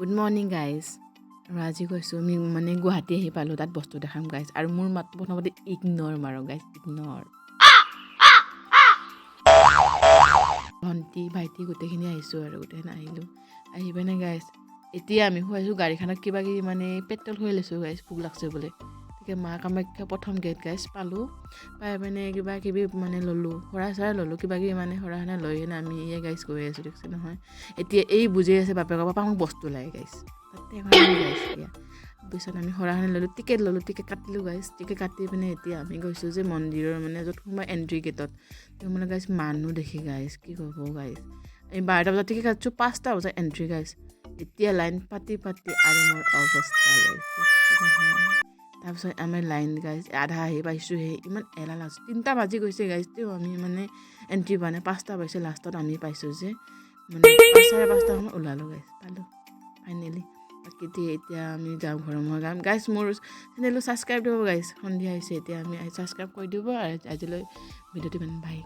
good morning guys আৰু আজি কৈছোঁ আমি মানে গুৱাহাটী আহি পালোঁ তাত বস্তু দেখাম গাইজ আৰু মোৰ মাতটো প্ৰথমতে ইগন'ৰ মাৰোঁ গাইজ ইগন'ৰ ভণ্টি ভাইটি গোটেইখিনি আহিছোঁ আৰু গোটেইখিনি আহিলোঁ আহি পিনে গাইজ এতিয়া আমি শুৱাইছোঁ গাড়ীখনত কিবা কিবি মানে পেট্ৰল হৈ লৈছোঁ গাইজ ভোক লাগছে বোলে গতিকে মা কামাখ্যা প্ৰথম গেট গাইজ পালোঁ পাই পিনে কিবা কিবি মানে ল'লোঁ শৰাই চৰাই ল'লোঁ কিবা কিবি মানে শৰাই লৈ কিনে আমি এই গাইজ গৈ আছোঁ দেখিছে নহয় এতিয়া এই বুজি আছে বাপেকৰ পাপা মোক বস্তু লাগে গাইজ তাতে গাইজ এতিয়া পিছত আমি শৰাইখন ল'লোঁ টিকেট কাটিলোঁ গাইজ টিকেট কাটি পিনে এতিয়া আমি গৈছোঁ যে মন্দিৰৰ মানে য'ত সোমাই এণ্ট্ৰি গেটত মানে গাইজ মানুহ দেখি গাইজ কি ক'ব গাইজ এই 12টা বজাত টিকেট কাটিছোঁ 5টা বজাত এণ্ট্ৰি গাইজ এতিয়া লাইন পাতি আৰু মোৰ অৱস্থা গাইজ তাৰপিছত আমি লাইন গাইজ আধা আহি পাইছোঁহে ইমান এলাহ লাগছে 3টা বাজি গৈছে গাইজ তেও আমি মানে এণ্ট্ৰি পোৱা নাই 5টা পাইছোঁ লাষ্টত আমি পাইছোঁ যে মানে 5:30 মানত ওলালোঁ গাইজ পালোঁ ফাইনেলি বাকী এতিয়া আমি যাওঁ ঘৰৰ মই গাম গাইজ মোৰ চেনেলটো ছাবস্ক্ৰাইব দিব গাইজ সন্ধিয়া হৈছে এতিয়া আমি ছাবস্ক্ৰাইব কৰি দিব আৰু আজিলৈ ভিডিঅ'টো ইমান বাই